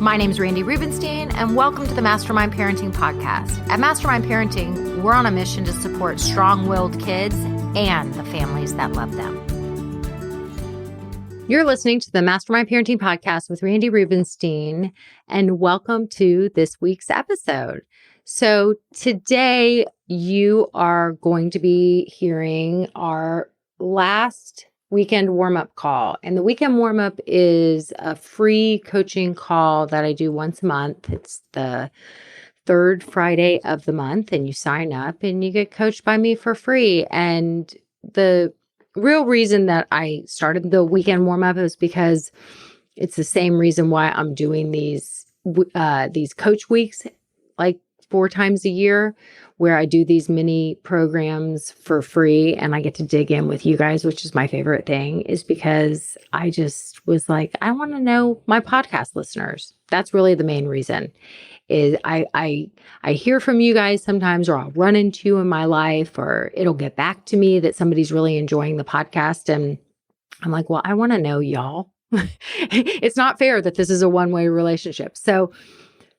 My name is Randi Rubenstein, and welcome to the Mastermind Parenting Podcast. At Mastermind Parenting, we're on a mission to support strong-willed kids and the families that love them. You're listening to the Mastermind Parenting Podcast with Randi Rubenstein, and welcome to this week's episode. So today you are going to be hearing our last weekend warm-up call. And the weekend warm-up is a free coaching call that I do once a month. It's the third Friday of the month, and you sign up and you get coached by me for free. And the real reason that I started the weekend warm-up is because it's the same reason why I'm doing these coach weeks like 4 times a year, where I do these mini programs for free and I get to dig in with you guys, which is my favorite thing, is because I just was like, I want to know my podcast listeners. That's really the main reason. Is I hear from you guys sometimes, or I'll run into you in my life, or it'll get back to me that somebody's really enjoying the podcast. And I'm like, well, I want to know y'all. It's not fair that this is a one-way relationship. So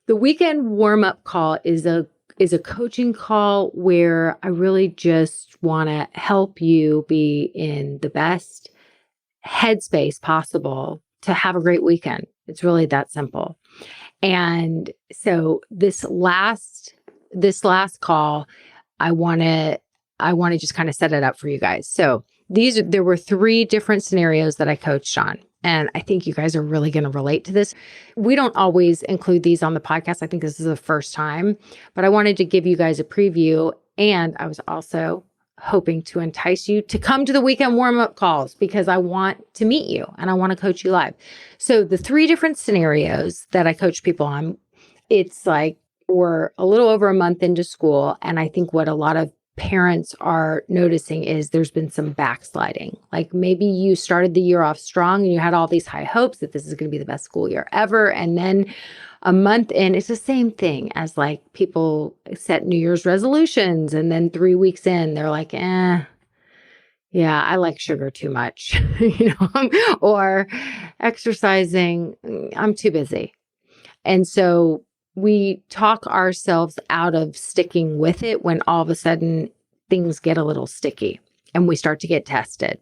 the weekend warm-up call is a coaching call where I really just want to help you be in the best headspace possible to have a great weekend. It's really that simple. And so this last call, I want to just kind of set it up for you guys. So there were 3 different scenarios that I coached on. And I think you guys are really going to relate to this. We don't always include these on the podcast. I think this is the first time, but I wanted to give you guys a preview. And I was also hoping to entice you to come to the weekend warm-up calls, because I want to meet you and I want to coach you live. So the 3 different scenarios that I coach people on, it's like we're a little over a month into school. And I think what a lot of parents are noticing is there's been some backsliding. Like maybe you started the year off strong and you had all these high hopes that this is going to be the best school year ever. And then a month in, it's the same thing as like people set New Year's resolutions. And then 3 weeks in, they're like, yeah, I like sugar too much, or exercising, I'm too busy. And so we talk ourselves out of sticking with it when all of a sudden things get a little sticky and we start to get tested.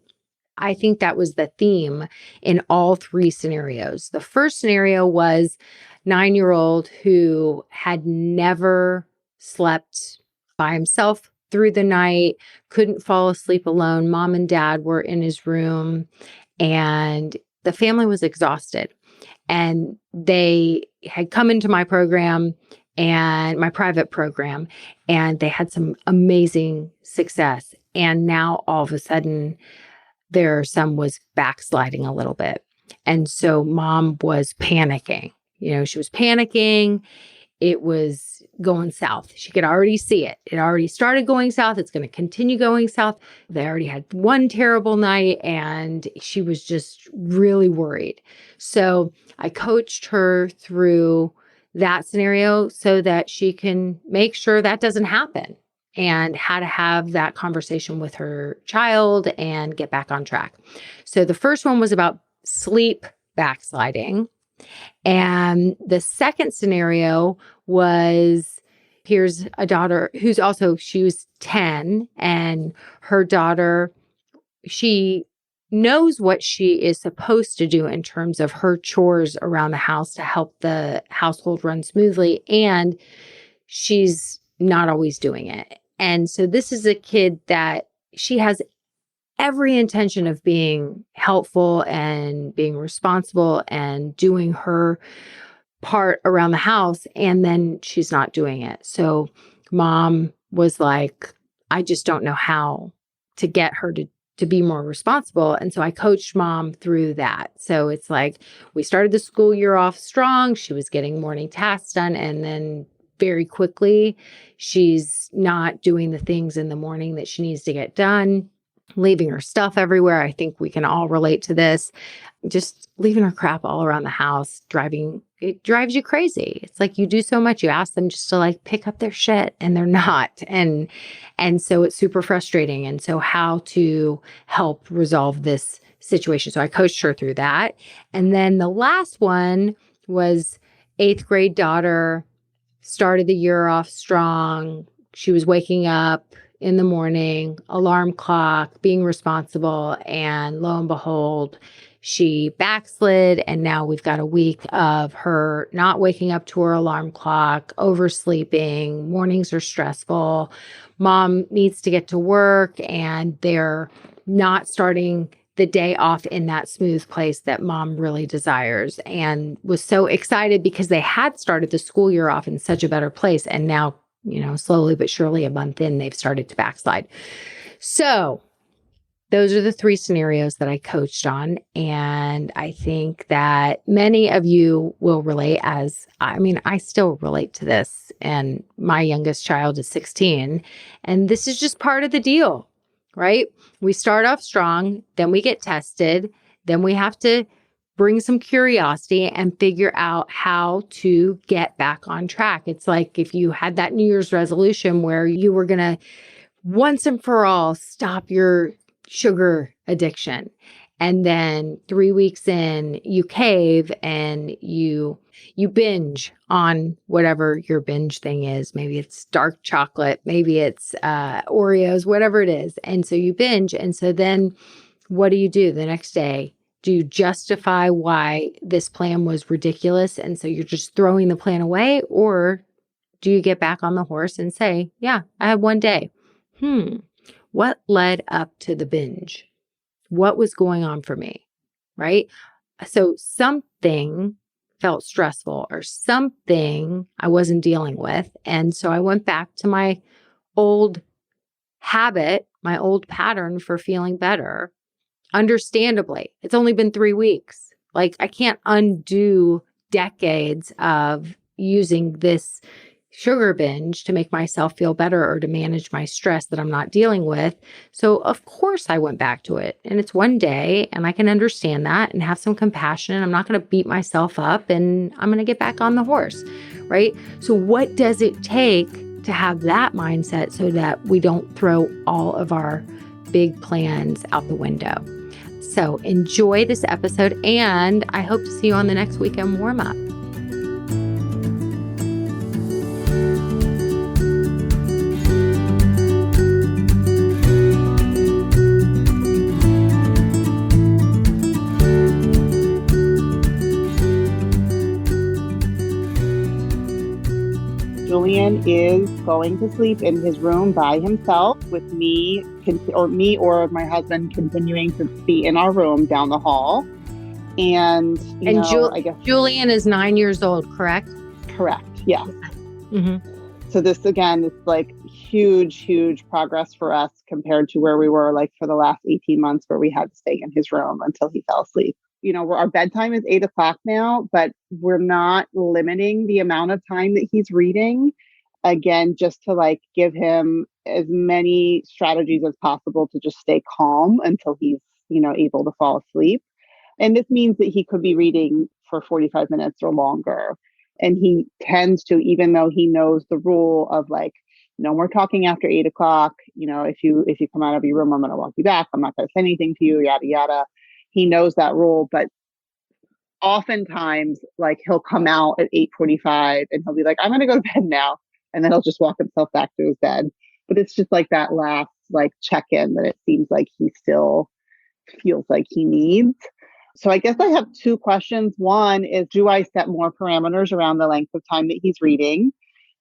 I think that was the theme in all 3 scenarios. The first scenario was 9-year-old who had never slept by himself through the night, couldn't fall asleep alone. Mom and dad were in his room and the family was exhausted. And they had come into my program and my private program, and they had some amazing success. And now all of a sudden, their son was backsliding a little bit. And so mom was panicking. She was panicking. It was going south. She could already see it. It already started going south. It's going to continue going south. They already had one terrible night and she was just really worried. So I coached her through that scenario so that she can make sure that doesn't happen, and how to have that conversation with her child and get back on track. So the first one was about sleep backsliding. And the second scenario was, here's a daughter who's she was 10, and her daughter, she knows what she is supposed to do in terms of her chores around the house to help the household run smoothly. And she's not always doing it. And so this is a kid that she has every intention of being helpful and being responsible and doing her part around the house. And then she's not doing it. So mom was like, I just don't know how to get her to be more responsible. And so I coached mom through that. So it's like we started the school year off strong. She was getting morning tasks done. And then very quickly, she's not doing the things in the morning that she needs to get done, leaving her stuff everywhere. I think we can all relate to this. Just leaving her crap all around the house, it drives you crazy. It's like you do so much. You ask them just to like pick up their shit and they're not. And so it's super frustrating. And so how to help resolve this situation. So I coached her through that. And then the last one was eighth grade daughter started the year off strong. She was waking up in the morning, alarm clock, being responsible. And lo and behold, she backslid. And now we've got a week of her not waking up to her alarm clock, oversleeping. Mornings are stressful. Mom needs to get to work and they're not starting the day off in that smooth place that mom really desires, and was so excited because they had started the school year off in such a better place. And now, slowly but surely, a month in, they've started to backslide. So those are the three scenarios that I coached on. And I think that many of you will relate I still relate to this. And my youngest child is 16. And this is just part of the deal, right? We start off strong, then we get tested, then we have to bring some curiosity and figure out how to get back on track. It's like if you had that New Year's resolution where you were going to once and for all stop your sugar addiction. And then 3 weeks in, you cave and you binge on whatever your binge thing is. Maybe it's dark chocolate, maybe it's Oreos, whatever it is. And so you binge. And so then what do you do the next day? Do you justify why this plan was ridiculous? And so you're just throwing the plan away? Or do you get back on the horse and say, yeah, I had one day. What led up to the binge? What was going on for me, right? So something felt stressful or something I wasn't dealing with. And so I went back to my old habit, my old pattern for feeling better. Understandably, it's only been 3 weeks. Like I can't undo decades of using this sugar binge to make myself feel better or to manage my stress that I'm not dealing with. So of course I went back to it, and it's one day and I can understand that and have some compassion. I'm not going to beat myself up and I'm going to get back on the horse, right? So what does it take to have that mindset so that we don't throw all of our big plans out the window? So enjoy this episode, and I hope to see you on the next weekend warm up. Julian is going to sleep in his room by himself with me or my husband continuing to be in our room down the hall. And, I guess Julian is 9 years old, correct? Correct. Yeah. Mm-hmm. So this, again, is like huge progress for us compared to where we were like for the last 18 months where we had to stay in his room until he fell asleep. Our bedtime is 8:00 now, but we're not limiting the amount of time that he's reading. Again, just to like give him as many strategies as possible to just stay calm until he's, able to fall asleep. And this means that he could be reading for 45 minutes or longer. And he tends to, even though he knows the rule of like, no more talking after 8:00, if you come out of your room, I'm going to walk you back. I'm not going to say anything to you, yada, yada. He knows that rule, but oftentimes like he'll come out at 8:45 and he'll be like, I'm going to go to bed now. And then he'll just walk himself back to his bed. But it's just like that last like check-in that it seems like he still feels like he needs. So I guess I have two questions. One is, do I set more parameters around the length of time that he's reading?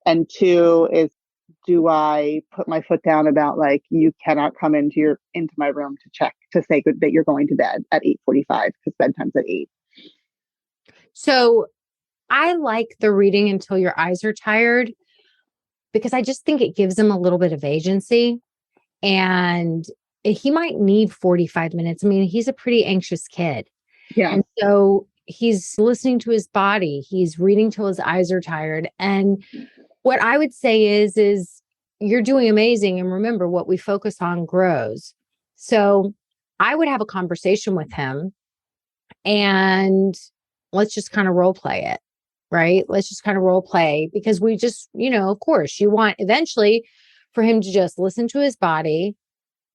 And two is, do I put my foot down about like, you cannot come into my room to say good that you're going to bed at 8:45 because bedtime's at 8. So I like the reading until your eyes are tired, because I just think it gives him a little bit of agency, and he might need 45 minutes. I mean, he's a pretty anxious kid. Yeah. And so he's listening to his body. He's reading till his eyes are tired. And what I would say is you're doing amazing. And remember, what we focus on grows. So I would have a conversation with him and let's just kind of role play it, right? Let's just kind of role play, because we just, of course, you want eventually for him to just listen to his body,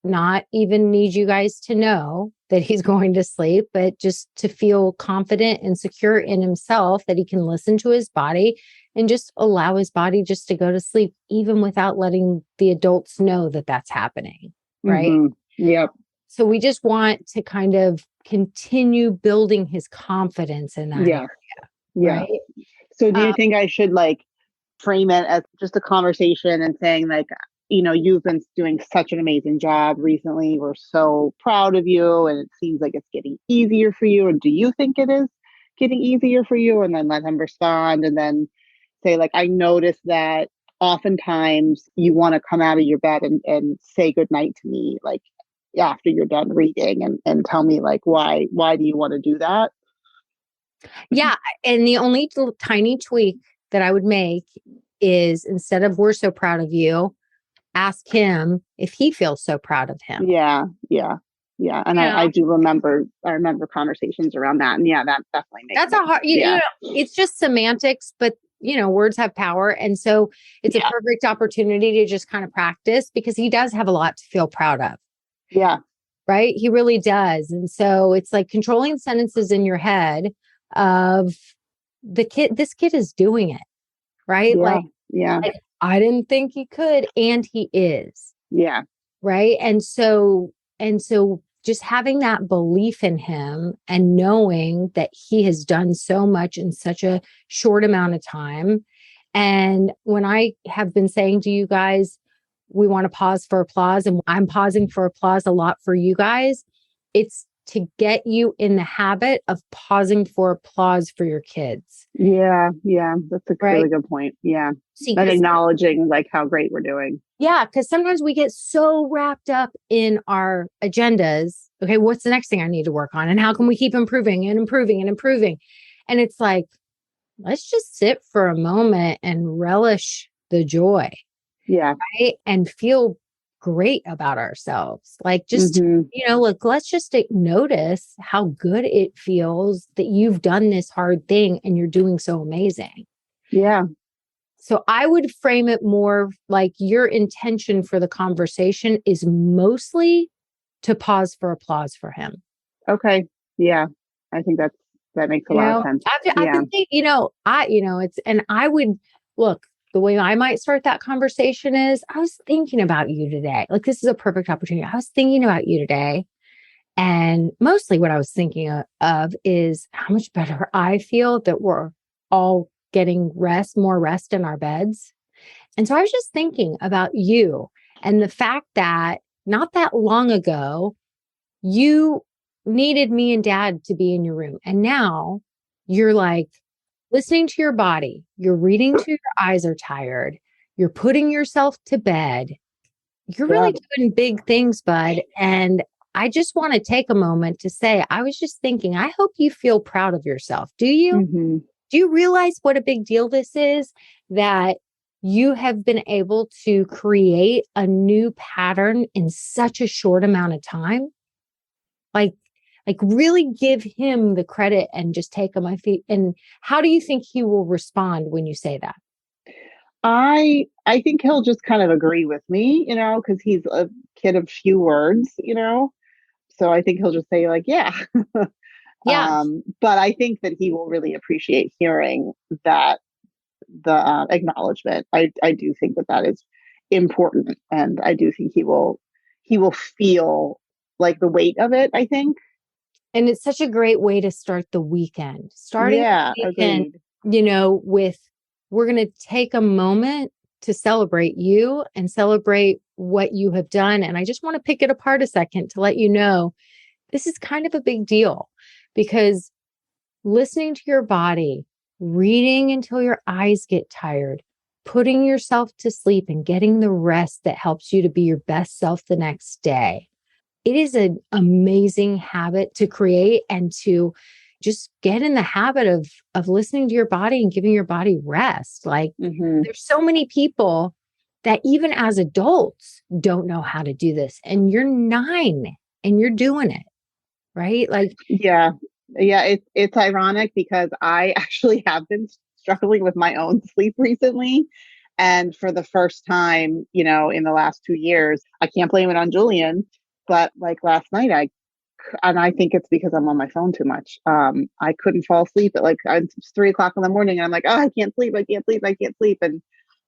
not even need you guys to know that he's going to sleep, but just to feel confident and secure in himself that he can listen to his body and just allow his body just to go to sleep, even without letting the adults know that that's happening. Right. Yep. So we just want to kind of continue building his confidence in that area. Yeah. Right. So do you think I should like frame it as just a conversation and saying like, you've been doing such an amazing job recently. We're so proud of you. And it seems like it's getting easier for you. Or do you think it is getting easier for you? And then let him respond and then say like, I noticed that oftentimes you want to come out of your bed and say goodnight to me, like after you're done reading and tell me like, why do you want to do that? Yeah. And the only tiny tweak that I would make is instead of we're so proud of you, ask him if he feels so proud of him. Yeah. And I remember conversations around that. And that definitely makes that's a hard, you know, it's just semantics, but words have power. And so it's a perfect opportunity to just kind of practice because he does have a lot to feel proud of. Yeah. Right. He really does. And so it's like controlling sentences in your head of this kid is doing it. Right. Like, I didn't think he could. And he is. Yeah. Right. And so just having that belief in him and knowing that he has done so much in such a short amount of time. And when I have been saying to you guys, we want to pause for applause, and I'm pausing for applause a lot for you guys, it's to get you in the habit of pausing for applause for your kids. Yeah. That's a really good point. Yeah. And acknowledging like how great we're doing. Yeah. Because sometimes we get so wrapped up in our agendas. Okay, what's the next thing I need to work on? And how can we keep improving and improving and improving? And it's like, let's just sit for a moment and relish the joy. Yeah. Right. And feel great about ourselves. Like just, look, let's just notice how good it feels that you've done this hard thing and you're doing so amazing. Yeah. So I would frame it more like your intention for the conversation is mostly to pause for applause for him. Okay. Yeah. I think that makes a lot of sense. I've been thinking, I would look, the way I might start that conversation is I was thinking about you today. Like, this is a perfect opportunity. I was thinking about you today. And mostly what I was thinking of is how much better I feel that we're all getting more rest in our beds. And so I was just thinking about you and the fact that not that long ago, you needed me and dad to be in your room. And now you're like listening to your body. You're reading to your eyes are tired. You're putting yourself to bed. You're really doing big things, bud. And I just want to take a moment to say, I was just thinking, I hope you feel proud of yourself. Do you? Mm-hmm. Do you realize what a big deal this is? That you have been able to create a new pattern in such a short amount of time? Like really give him the credit and just take him. And how do you think he will respond when you say that? I think he'll just kind of agree with me, because he's a kid of few words, so I think he'll just say like, yeah. Yeah. But I think that he will really appreciate hearing that the acknowledgement. I do think that is important. And I do think he will feel like the weight of it, I think. And it's such a great way to start the weekend. Starting the weekend, with we're going to take a moment to celebrate you and celebrate what you have done. And I just want to pick it apart a second to let you know this is kind of a big deal because listening to your body, reading until your eyes get tired, putting yourself to sleep and getting the rest that helps you to be your best self the next day. It is an amazing habit to create and to just get in the habit of listening to your body and giving your body rest. Like there's so many people that even as adults don't know how to do this. And you're 9 and you're doing it, right? Like, yeah. It's ironic because I actually have been struggling with my own sleep recently. And for the first time, in the last 2 years, I can't blame it on Julian, but like last night, and I think it's because I'm on my phone too much. I couldn't fall asleep at it's 3 o'clock in the morning, and I'm like, oh, I can't sleep, I can't sleep, I can't sleep, and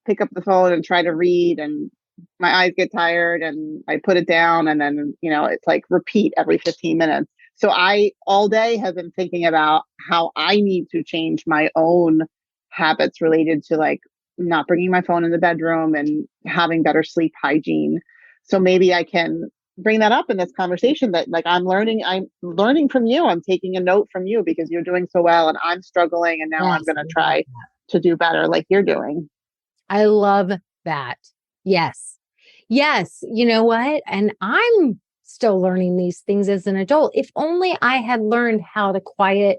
pick up the phone and try to read, and my eyes get tired, and I put it down, and then it's like repeat every 15 minutes. So I all day have been thinking about how I need to change my own habits related to like not bringing my phone in the bedroom and having better sleep hygiene. So maybe I can bring that up in this conversation that like I'm learning from you. I'm taking a note from you because you're doing so well and I'm struggling, and now I'm Yes, going to try to do better like you're doing. I love that. Yes. Yes. You know what? And I'm still learning these things as an adult. If only I had learned how to quiet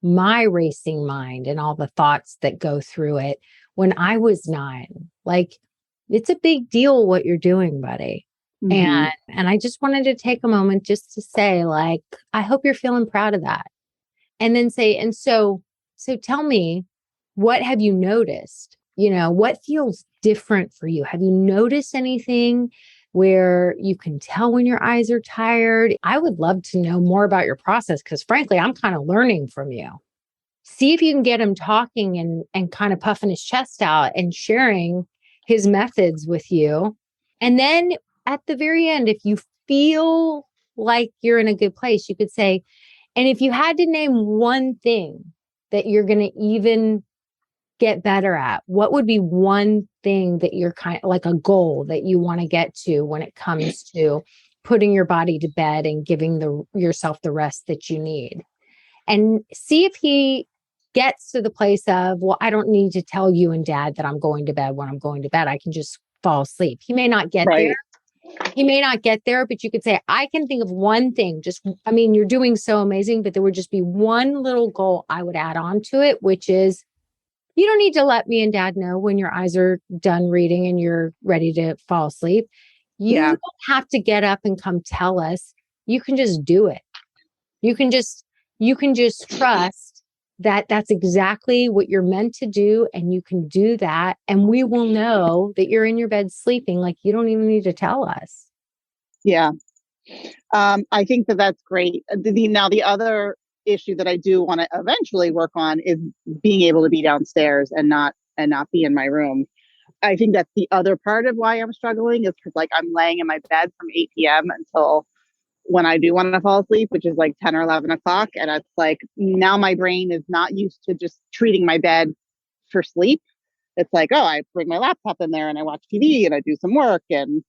my racing mind and all the thoughts that go through it when I was 9. Like, it's a big deal what you're doing, buddy. Mm-hmm. And I just wanted to take a moment just to say, like, I hope you're feeling proud of that. And then say, and so tell me, what have you noticed? What feels different for you? Have you noticed anything where you can tell when your eyes are tired? I would love to know more about your process because frankly, I'm kind of learning from you. See if you can get him talking and kind of puffing his chest out and sharing his methods with you. And then at the very end, if you feel like you're in a good place, you could say, and if you had to name one thing that you're going to even get better at, what would be one thing that you're kind of like a goal that you want to get to when it comes to putting your body to bed and giving yourself the rest that you need? And see if he gets to the place of, well, I don't need to tell you and dad that I'm going to bed when I'm going to bed. I can just fall asleep. He may not get there. Right. He may not get there, but you could say, I can think of one thing. You're doing so amazing, but there would just be one little goal I would add on to it, which is you don't need to let me and dad know when your eyes are done reading and you're ready to fall asleep. You Yeah. don't have to get up and come tell us. You can just do it. You can just trust that that's exactly what you're meant to do. And you can do that. And we will know that you're in your bed sleeping. Like you don't even need to tell us. Yeah. I think that that's great. Now, the other issue that I do want to eventually work on is being able to be downstairs and not be in my room. I think that's the other part of why I'm struggling is because like I'm laying in my bed from 8 p.m. until when I do want to fall asleep, which is like 10 or 11 o'clock. And it's like now my brain is not used to just treating my bed for sleep. It's like, oh, I bring my laptop in there and I watch TV and I do some work. And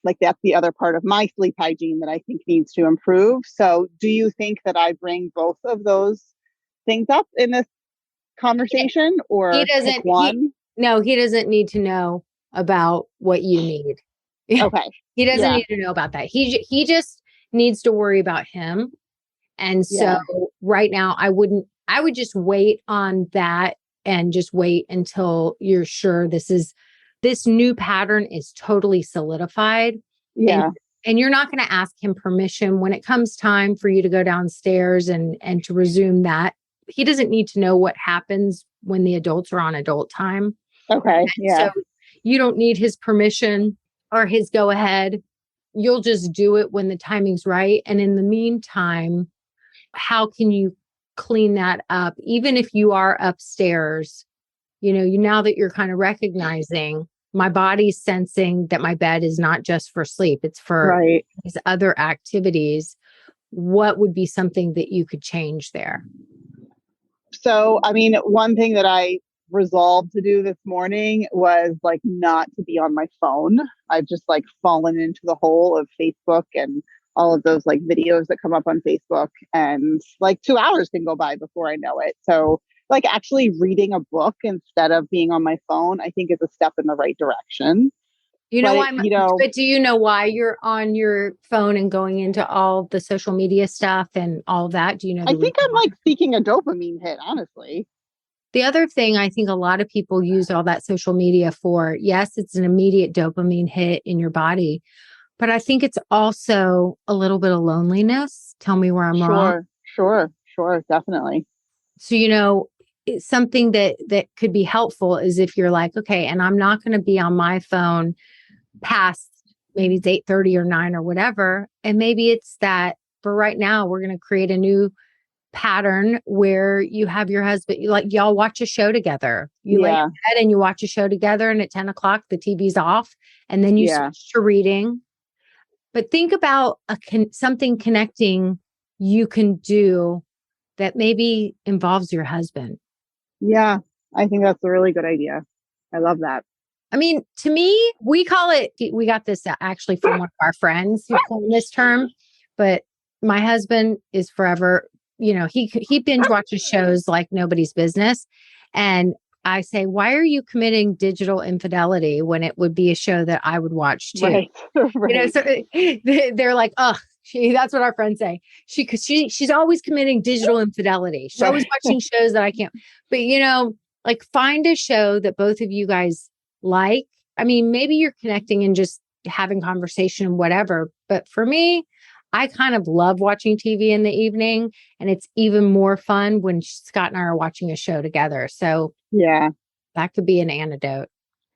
like that's the other part of my sleep hygiene that I think needs to improve. So do you think that I bring both of those things up in this conversation He or pick doesn't, one? no, he doesn't need to know about what you need. Okay. He doesn't Yeah. need to know about that. He just needs to worry about him. And so Yeah. right now I would just wait on that and just wait until you're sure this new pattern is totally solidified. And Yeah. and you're not going to ask him permission when it comes time for you to go downstairs and to resume that. He doesn't need to know what happens when the adults are on adult time. Okay. Yeah. So you don't need his permission or his go ahead. You'll just do it when the timing's right. And in the meantime, how can you clean that up? Even if you are upstairs, now that you're kind of recognizing my body's sensing that my bed is not just for sleep, it's for Right. these other activities. What would be something that you could change there? So, I mean, one thing that I resolved to do this morning was like not to be on my phone. I've just like fallen into the hole of Facebook and all of those like videos that come up on Facebook, and like 2 hours can go by before I know it. So, like actually reading a book instead of being on my phone, I think is a step in the right direction. You know But, why? But do you know why you're on your phone and going into all the social media stuff and all that? Do you know I the reason think I'm why? like seeking a dopamine hit, honestly. The other thing I think a lot of people use all that social media for, yes, it's an immediate dopamine hit in your body, but I think it's also a little bit of loneliness. Tell me where I'm wrong. Sure, sure, sure, definitely. So, something that could be helpful is if you're like, okay, and I'm not going to be on my phone past maybe it's 8:30 or 9 or whatever. And maybe it's that for right now, we're going to create a new pattern where you have your husband, y'all watch a show together. You lay in bed and you watch a show together, and at 10 o'clock, the TV's off, and then you switch to reading. But think about something connecting you can do that maybe involves your husband. Yeah, I think that's a really good idea. I love that. I mean, to me, we got this actually from one of our friends who coined this term, but my husband is forever, he binge watches shows like nobody's business. And I say, why are you committing digital infidelity when it would be a show that I would watch too? Right. Right. So they're like, oh, that's what our friends say. She's always committing digital infidelity. She's always watching shows that I can't, but find a show that both of you guys like. I mean, maybe you're connecting and just having conversation and whatever. But for me, I kind of love watching TV in the evening, and it's even more fun when Scott and I are watching a show together. So yeah, that could be an antidote.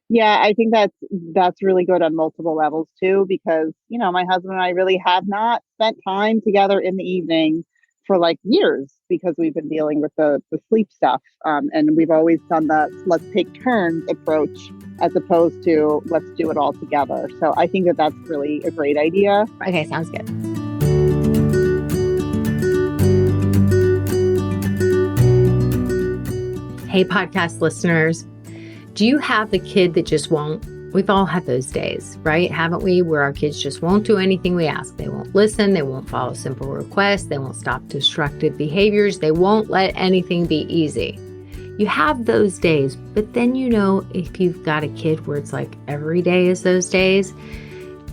Yeah, I think that's really good on multiple levels too, because, my husband and I really have not spent time together in the evening for like years because we've been dealing with the sleep stuff. And we've always done the let's take turns approach as opposed to let's do it all together. So I think that's really a great idea. Okay, sounds good. Hey, podcast listeners, do you have the kid that just won't? We've all had those days, right? Haven't we? Where our kids just won't do anything we ask. They won't listen. They won't follow simple requests. They won't stop destructive behaviors. They won't let anything be easy. You have those days, but then if you've got a kid where it's like every day is those days.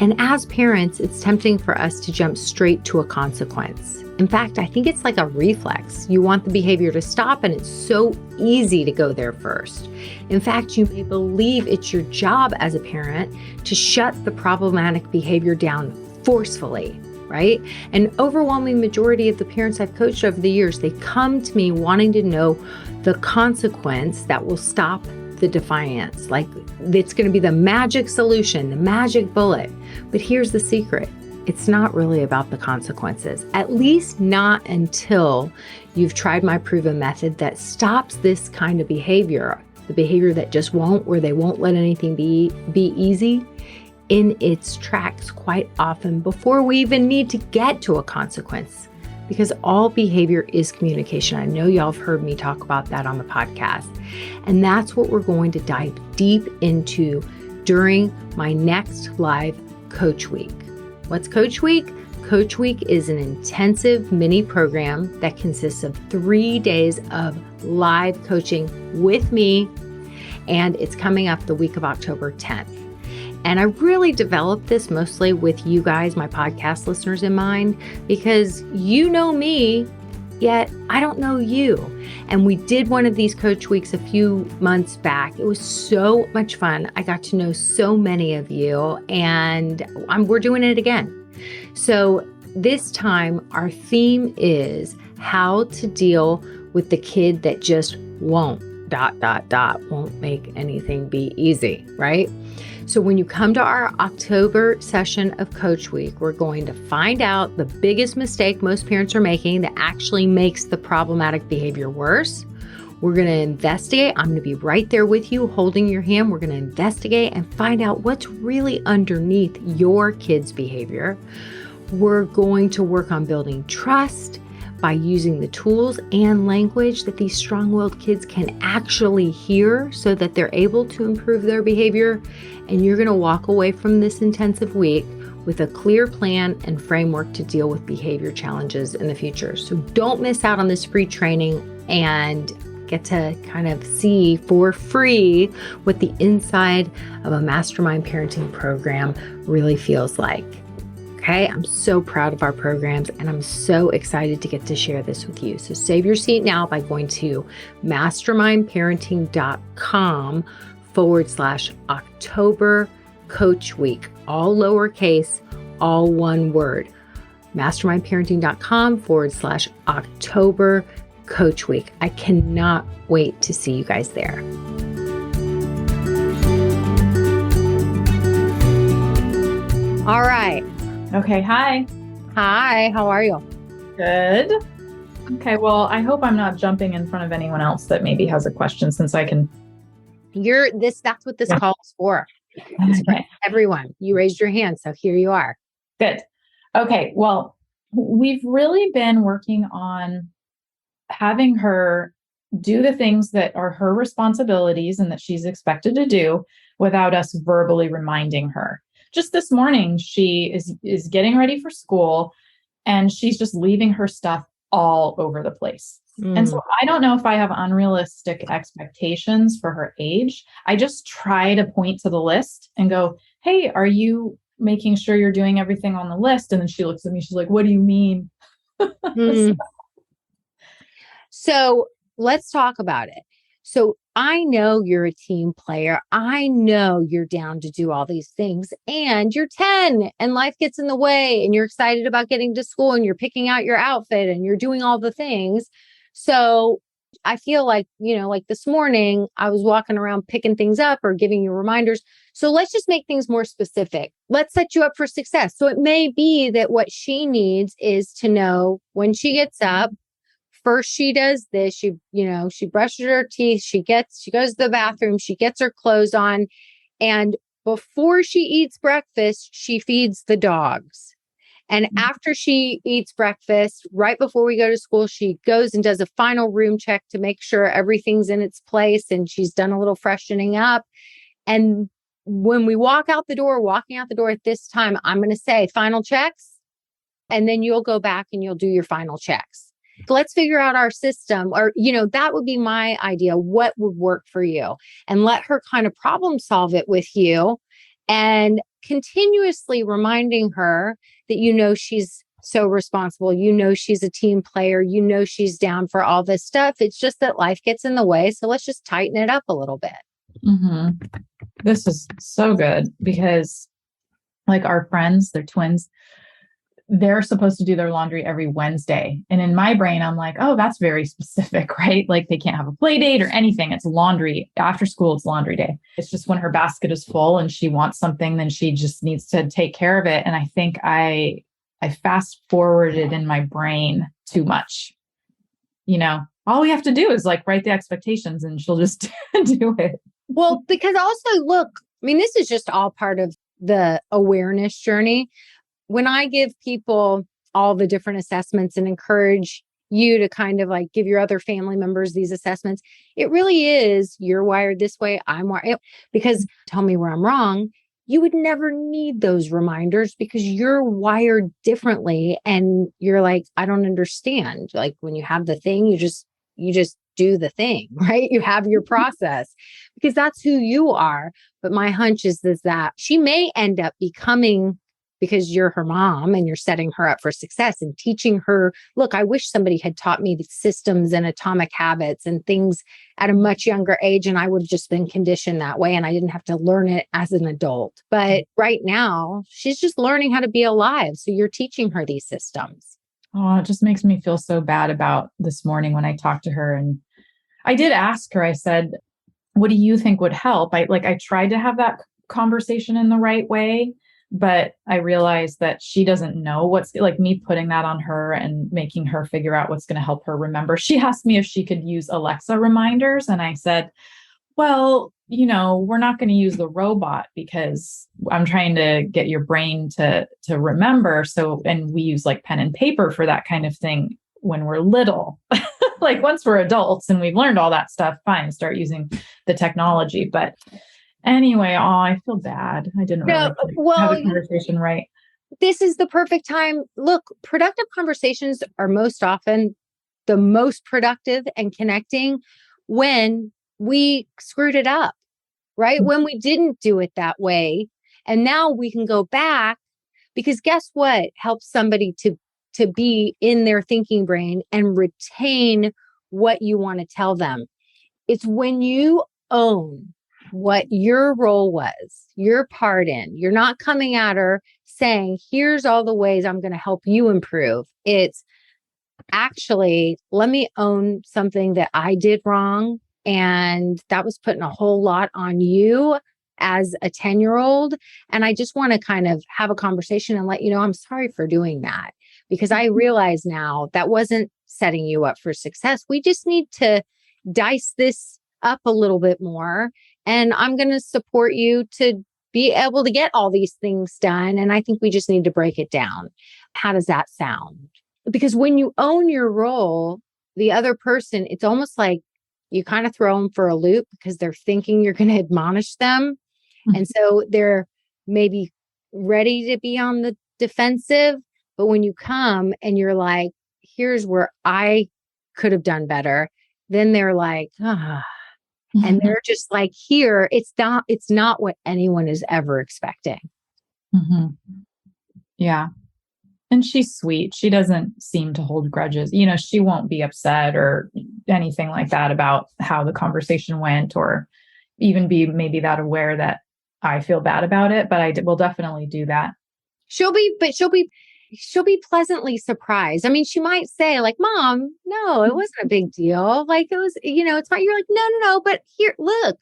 And as parents, it's tempting for us to jump straight to a consequence. In fact, I think it's like a reflex. You want the behavior to stop, and it's so easy to go there first. In fact, you may believe it's your job as a parent to shut the problematic behavior down forcefully, right? An overwhelming majority of the parents I've coached over the years, they come to me wanting to know the consequence that will stop the defiance. Like it's going to be the magic solution, the magic bullet. But here's the secret. It's not really about the consequences, at least not until you've tried my proven method that stops this kind of behavior, the behavior that just won't, where they won't let anything be easy, in its tracks quite often before we even need to get to a consequence. Because all behavior is communication. I know y'all have heard me talk about that on the podcast. And that's what we're going to dive deep into during my next live Coach Week. What's Coach Week? Coach Week is an intensive mini program that consists of 3 days of live coaching with me, and it's coming up the week of October 10th. And I really developed this mostly with you guys, my podcast listeners, in mind, because you know me, yet I don't know you. And we did one of these Coach Weeks a few months back. It was so much fun. I got to know so many of you, and we're doing it again. So this time, our theme is how to deal with the kid that just won't, ... won't make anything be easy, right? So when you come to our October session of Coach Week, we're going to find out the biggest mistake most parents are making that actually makes the problematic behavior worse. We're going to investigate. I'm going to be right there with you, holding your hand. We're going to investigate and find out what's really underneath your kid's behavior. We're going to work on building trust by using the tools and language that these strong-willed kids can actually hear so that they're able to improve their behavior. And you're going to walk away from this intensive week with a clear plan and framework to deal with behavior challenges in the future. So don't miss out on this free training and get to kind of see for free what the inside of a Mastermind Parenting program really feels like. Okay, I'm so proud of our programs, and I'm so excited to get to share this with you. So save your seat now by going to mastermindparenting.com/October Coach Week, all lowercase, all one word. mastermindparenting.com/October Coach Week. I cannot wait to see you guys there. All right. Okay. Hi. Hi, how are you? Good. Okay. Well, I hope I'm not jumping in front of anyone else that maybe has a question, since I can. That's what this call is for. It's for everyone. You raised your hand, so here you are. Good. Okay. Well, we've really been working on having her do the things that are her responsibilities and that she's expected to do without us verbally reminding her. Just this morning, she is getting ready for school and she's just leaving her stuff all over the place. And so I don't know if I have unrealistic expectations for her age. I just try to point to the list and go, hey, are you making sure you're doing everything on the list? And then she looks at me, she's like, what do you mean? So let's talk about it. So I know you're a team player. I know you're down to do all these things, and you're 10 and life gets in the way and you're excited about getting to school and you're picking out your outfit and you're doing all the things. So I feel like, like this morning I was walking around picking things up or giving you reminders. So let's just make things more specific. Let's set you up for success. So it may be that what she needs is to know when she gets up, first she does this, she brushes her teeth, she goes to the bathroom, she gets her clothes on, and before she eats breakfast, she feeds the dogs. And after she eats breakfast, right before we go to school, she goes and does a final room check to make sure everything's in its place and she's done a little freshening up. And when we walking out the door at this time, I'm going to say final checks, and then you'll go back and you'll do your final checks. So let's figure out our system, or, that would be my idea. What would work for you? And let her kind of problem solve it with you, and continuously reminding her that, she's so responsible. She's a team player. She's down for all this stuff. It's just that life gets in the way. So let's just tighten it up a little bit. Mm-hmm. This is so good because like our friends, they're twins, they're supposed to do their laundry every Wednesday. And in my brain, I'm like, oh, that's very specific, right? Like they can't have a play date or anything. It's laundry. After school, it's laundry day. It's just when her basket is full and she wants something, then she just needs to take care of it. And I think I fast forwarded in my brain too much. All we have to do is like write the expectations and she'll just do it. Well, because also look, this is just all part of the awareness journey. When I give people all the different assessments and encourage you to kind of like give your other family members these assessments, it really is, you're wired this way, I'm wired, because tell me where I'm wrong, you would never need those reminders because you're wired differently. And you're like, I don't understand. Like when you have the thing, you just do the thing, right? You have your process because that's who you are. But my hunch is that she may end up becoming, because you're her mom and you're setting her up for success and teaching her, look, I wish somebody had taught me the systems and atomic habits and things at a much younger age, and I would have just been conditioned that way and I didn't have to learn it as an adult. But right now, she's just learning how to be alive. So you're teaching her these systems. Oh, it just makes me feel so bad about this morning when I talked to her. And I did ask her, I said, what do you think would help? I tried to have that conversation in the right way. But I realized that she doesn't know what's like me putting that on her and making her figure out what's going to help her remember. She asked me if she could use Alexa reminders. And I said, well, we're not going to use the robot because I'm trying to get your brain to remember. So, and we use like pen and paper for that kind of thing when we're little. Like once we're adults and we've learned all that stuff, fine, start using the technology. But anyway, I feel bad. I didn't really have the conversation right. This is the perfect time. Look, productive conversations are most often the most productive and connecting when we screwed it up, right? Mm-hmm. When we didn't do it that way. And now we can go back because guess what helps somebody to be in their thinking brain and retain what you want to tell them. It's when you own what your role was, your part in. You're not coming at her saying, here's all the ways I'm going to help you improve. It's, actually, let me own something that I did wrong. And that was putting a whole lot on you as a 10-year-old. And I just want to kind of have a conversation and let you know, I'm sorry for doing that, because I realize now that wasn't setting you up for success. We just need to dice this up a little bit more. And I'm going to support you to be able to get all these things done. And I think we just need to break it down. How does that sound? Because when you own your role, the other person, it's almost like you kind of throw them for a loop because they're thinking you're going to admonish them. Mhm. And so they're maybe ready to be on the defensive. But when you come and you're like, here's where I could have done better, then they're like, ah. And they're just like, here, it's not what anyone is ever expecting. Mm-hmm. Yeah. And she's sweet. She doesn't seem to hold grudges. She won't be upset or anything like that about how the conversation went, or even be maybe that aware that I feel bad about it, but I will definitely do that. She'll be pleasantly surprised. I mean, she might say like, Mom, no, it wasn't a big deal. Like it was, it's fine. You're like, no. But here, look,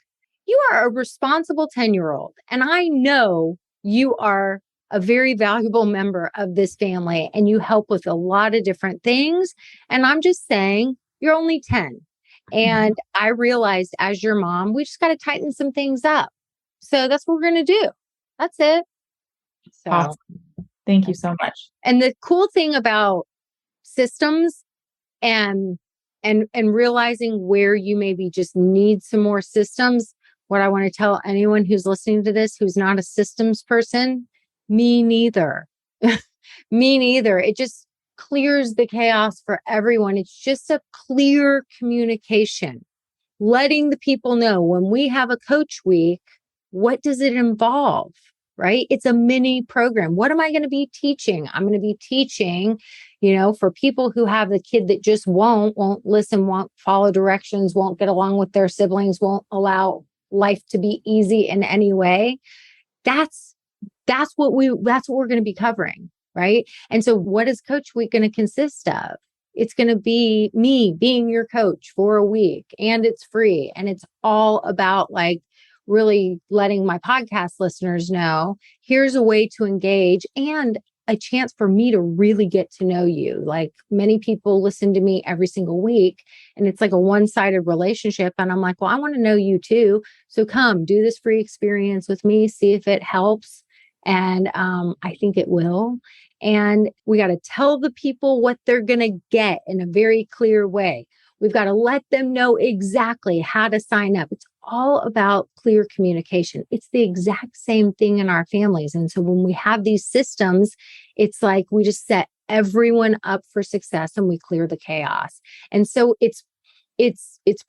you are a responsible 10-year-old. And I know you are a very valuable member of this family and you help with a lot of different things. And I'm just saying, you're only 10. And I realized as your mom, we just got to tighten some things up. So that's what we're going to do. That's it. So. Awesome. Thank you so much. And the cool thing about systems and realizing where you maybe just need some more systems, what I want to tell anyone who's listening to this, who's not a systems person, me neither. Me neither. It just clears the chaos for everyone. It's just a clear communication, letting the people know when we have a coach week, what does it involve? Right? It's a mini program. What am I going to be teaching? I'm going to be teaching, for people who have the kid that just won't listen, won't follow directions, won't get along with their siblings, won't allow life to be easy in any way. That's what we're going to be covering. Right? And so what is Coach Week going to consist of? It's going to be me being your coach for a week, and it's free. And it's all about like really letting my podcast listeners know, here's a way to engage and a chance for me to really get to know you. Like many people listen to me every single week and it's like a one-sided relationship. And I'm like, well, I want to know you too. So come do this free experience with me, see if it helps. And I think it will. And we got to tell the people what they're going to get in a very clear way. We've got to let them know exactly how to sign up. It's all about clear communication. It's the exact same thing in our families. And so when we have these systems, it's like we just set everyone up for success and we clear the chaos. And so it's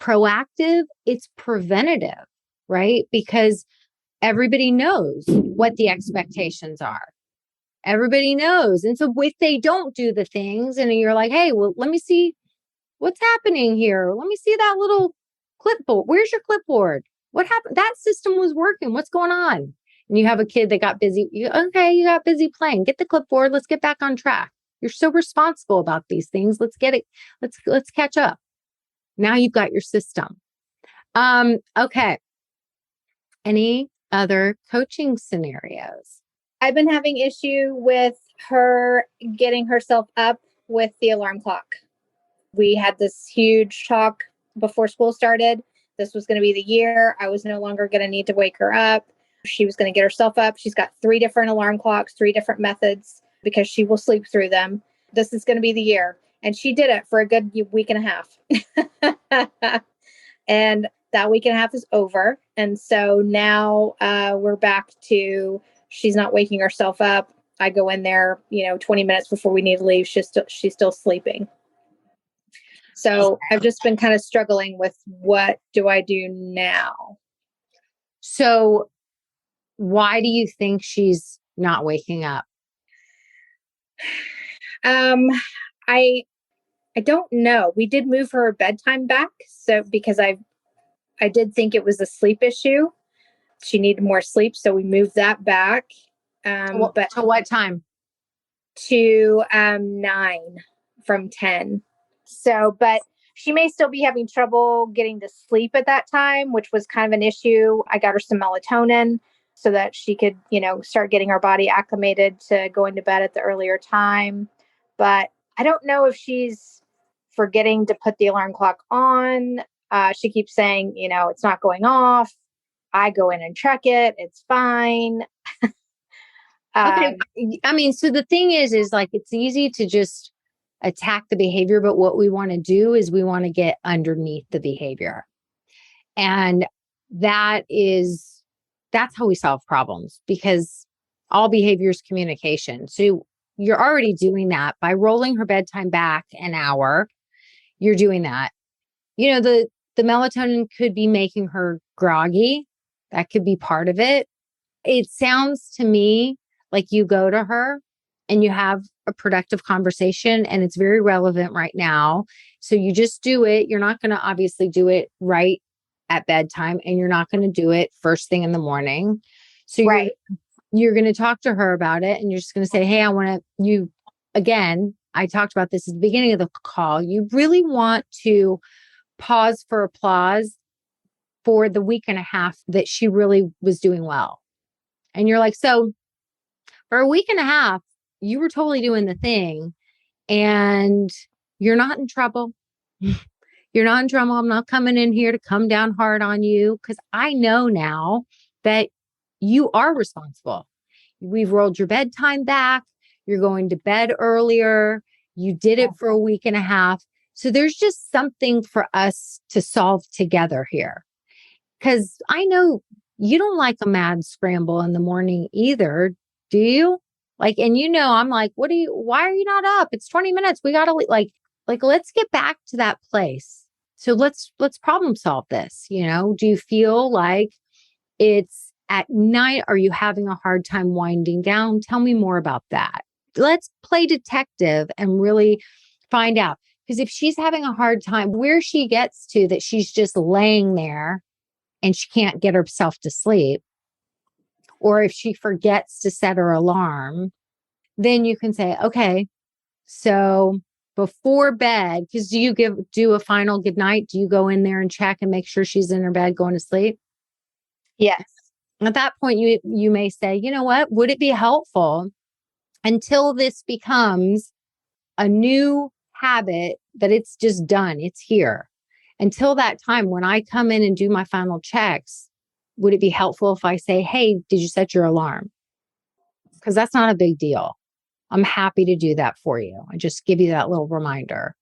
proactive, it's preventative, right? Because everybody knows what the expectations are. Everybody knows. And so if they don't do the things and you're like, hey, well, let me see what's happening here. Let me see that little clipboard. Where's your clipboard? What happened? That system was working. What's going on? And you have a kid that got busy. You got busy playing. Get the clipboard. Let's get back on track. You're so responsible about these things. Let's get it. Let's catch up. Now you've got your system. Okay. Any other coaching scenarios? I've been having issue with her getting herself up with the alarm clock. We had this huge talk before school started. This was going to be the year. I was no longer going to need to wake her up. She was going to get herself up. She's got 3 different alarm clocks, 3 different methods because she will sleep through them. This is going to be the year. And she did it for a good week and a half. And that week and a half is over. And so now we're back to she's not waking herself up. I go in there, 20 minutes before we need to leave. She's still sleeping. So I've just been kind of struggling with what do I do now? So why do you think she's not waking up? I don't know. We did move her bedtime back. So because I did think it was a sleep issue. She needed more sleep. So we moved that back. But to what time? To 9. from 10. So, but she may still be having trouble getting to sleep at that time, which was kind of an issue. I got her some melatonin so that she could, start getting her body acclimated to going to bed at the earlier time. But I don't know if she's forgetting to put the alarm clock on. She keeps saying, it's not going off. I go in and check it. It's fine. Okay. I mean, so the thing is like, it's easy to just attack the behavior, but what we want to do is we want to get underneath the behavior. And that's how we solve problems, because all behavior is communication. So you're already doing that by rolling her bedtime back an hour. You're doing that. The melatonin could be making her groggy. That could be part of it. It sounds to me like you go to her and you have a productive conversation, and it's very relevant right now. So you just do it. You're not going to obviously do it right at bedtime, and you're not going to do it first thing in the morning. So you're going to talk to her about it, and you're just going to say, hey, I talked about this at the beginning of the call. You really want to pause for applause for the week and a half that she really was doing well. And you're like, so for a week and a half, you were totally doing the thing, and you're not in trouble. You're not in trouble. I'm not coming in here to come down hard on you, because I know now that you are responsible. We've rolled your bedtime back. You're going to bed earlier. You did it for a week and a half. So there's just something for us to solve together here. Because I know you don't like a mad scramble in the morning either, do you? And I'm like, why are you not up? It's 20 minutes. We got to let's get back to that place. So let's problem solve this. Do you feel like it's at night? Are you having a hard time winding down? Tell me more about that. Let's play detective and really find out. Because if she's having a hard time, where she gets to that she's just laying there and she can't get herself to sleep, or if she forgets to set her alarm, then you can say, okay, so before bed, because do you do a final good night? Do you go in there and check and make sure she's in her bed going to sleep? Yes. At that point, you may say, you know what, would it be helpful until this becomes a new habit that it's just done, it's here. Until that time, when I come in and do my final checks, would it be helpful if I say, hey, did you set your alarm? Because that's not a big deal. I'm happy to do that for you. I just give you that little reminder.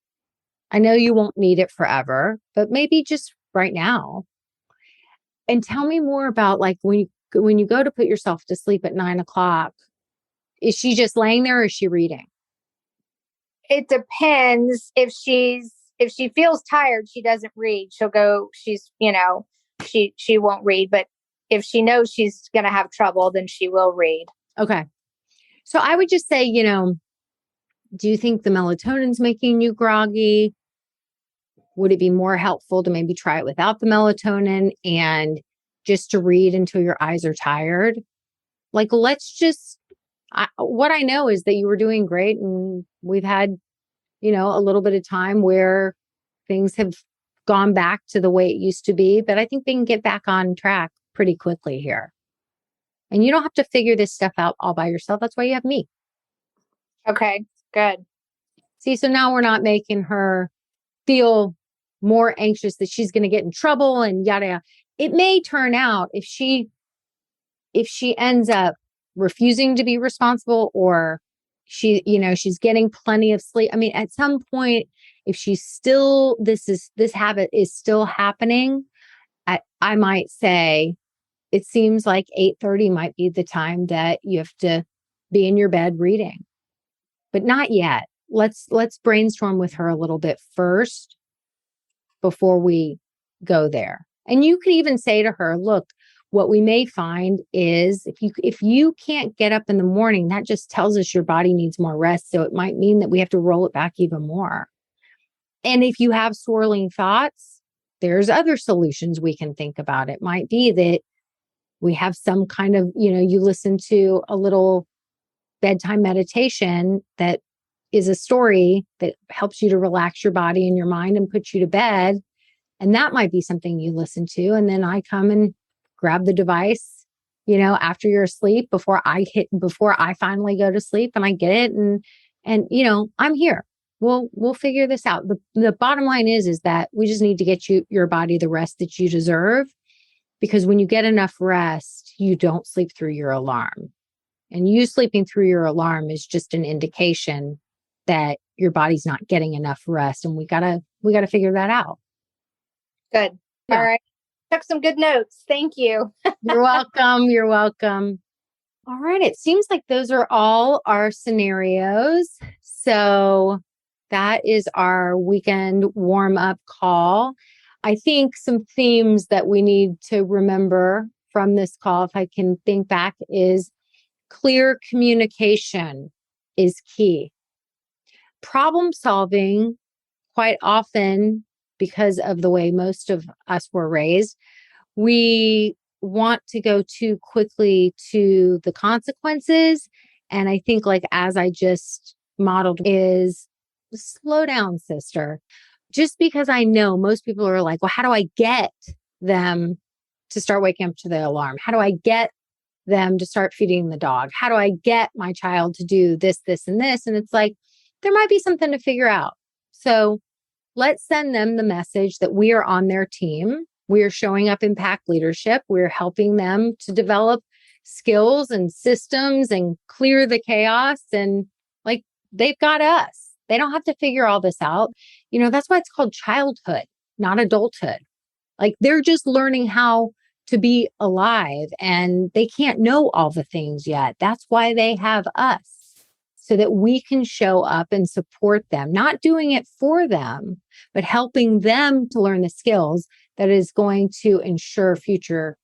I know you won't need it forever, but maybe just right now. And tell me more about when you go to put yourself to sleep at 9:00, is she just laying there or is she reading? It depends. If she feels tired, she doesn't read. She'll go, she won't read. But if she knows she's going to have trouble, then she will read. Okay. So I would just say, do you think the melatonin's making you groggy? Would it be more helpful to maybe try it without the melatonin and just to read until your eyes are tired? What I know is that you were doing great, and we've had, a little bit of time where things have gone back to the way it used to be, but I think they can get back on track pretty quickly here. And you don't have to figure this stuff out all by yourself. That's why you have me. Okay, good. See, so now we're not making her feel more anxious that she's going to get in trouble and yada, yada. It may turn out if she ends up refusing to be responsible, or she's getting plenty of sleep. I mean, at some point, if she's still, this habit is still happening, I might say, it seems like 8:30 might be the time that you have to be in your bed reading, but not yet. Let's brainstorm with her a little bit first before we go there. And you could even say to her, look, what we may find is if you can't get up in the morning, that just tells us your body needs more rest. So it might mean that we have to roll it back even more. And if you have swirling thoughts, there's other solutions we can think about. It might be that we have some kind of, you listen to a little bedtime meditation that is a story that helps you to relax your body and your mind and put you to bed. And that might be something you listen to. And then I come and grab the device, after you're asleep, before I finally go to sleep, and I get it. And I'm here. We'll figure this out. The bottom line is that we just need to get your body the rest that you deserve, because when you get enough rest, you don't sleep through your alarm. And you sleeping through your alarm is just an indication that your body's not getting enough rest. And we gotta figure that out. Good. Yeah. All right. Took some good notes. Thank you. You're welcome. You're welcome. All right. It seems like those are all our scenarios. So that is our weekend warm-up call. I think some themes that we need to remember from this call, if I can think back, is clear communication is key. Problem solving, quite often, because of the way most of us were raised, we want to go too quickly to the consequences. And I think, as I just modeled, is slow down, sister. Just because I know most people are like, well, how do I get them to start waking up to the alarm? How do I get them to start feeding the dog? How do I get my child to do this, this, and this? And it's like, there might be something to figure out. So let's send them the message that we are on their team. We are showing up in pack leadership. We're helping them to develop skills and systems and clear the chaos. And they've got us. They don't have to figure all this out. That's why it's called childhood, not adulthood. They're just learning how to be alive, and they can't know all the things yet. That's why they have us, so that we can show up and support them, not doing it for them, but helping them to learn the skills that is going to ensure future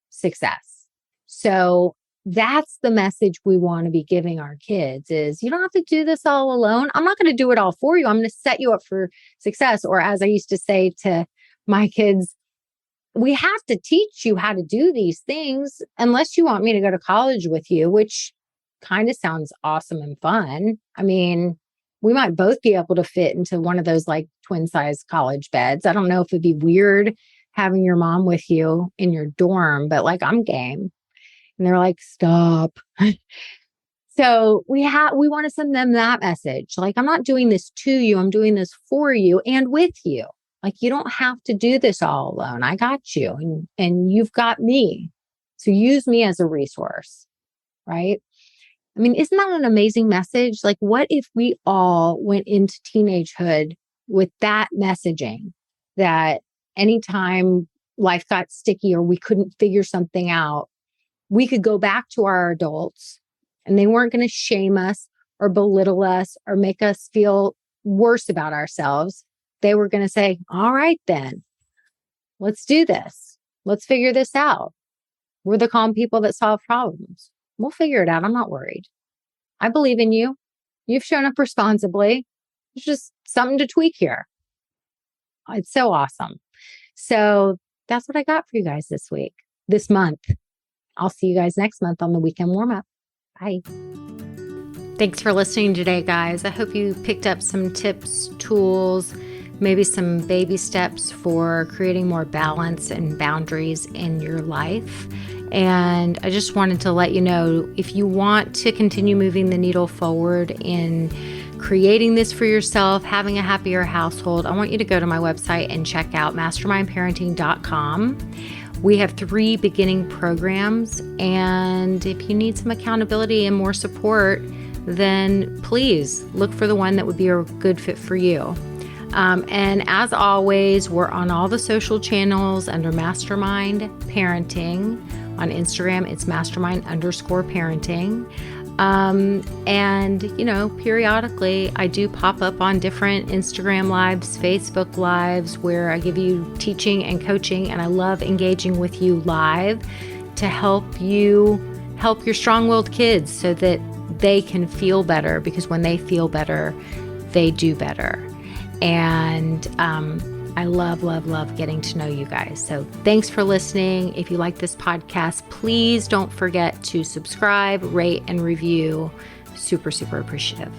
success. So that's the message we want to be giving our kids is, you don't have to do this all alone. I'm not going to do it all for you. I'm going to set you up for success. Or as I used to say to my kids, we have to teach you how to do these things unless you want me to go to college with you, which kind of sounds awesome and fun. I mean, we might both be able to fit into one of those twin size college beds. I don't know if it'd be weird having your mom with you in your dorm, but I'm game. And they're like, stop. So we want to send them that message. I'm not doing this to you. I'm doing this for you and with you. You don't have to do this all alone. I got you and you've got me. So use me as a resource, right? I mean, isn't that an amazing message? What if we all went into teenagehood with that messaging, that anytime life got sticky or we couldn't figure something out, we could go back to our adults and they weren't going to shame us or belittle us or make us feel worse about ourselves. They were going to say, all right, then let's do this. Let's figure this out. We're the calm people that solve problems. We'll figure it out. I'm not worried. I believe in you. You've shown up responsibly. There's just something to tweak here. It's so awesome. So that's what I got for you guys this month. I'll see you guys next month on the weekend warm-up. Bye. Thanks for listening today, guys. I hope you picked up some tips, tools, maybe some baby steps for creating more balance and boundaries in your life. And I just wanted to let you know, if you want to continue moving the needle forward in creating this for yourself, having a happier household, I want you to go to my website and check out mastermindparenting.com. We have 3 beginning programs, and if you need some accountability and more support, then please look for the one that would be a good fit for you. And as always, we're on all the social channels under Mastermind Parenting. On Instagram, it's mastermind_parenting. And, periodically I do pop up on different Instagram lives, Facebook lives, where I give you teaching and coaching, and I love engaging with you live to help you help your strong-willed kids so that they can feel better, because when they feel better, they do better. And I love, love, love getting to know you guys. So thanks for listening. If you like this podcast, please don't forget to subscribe, rate, and review. Super, super appreciative.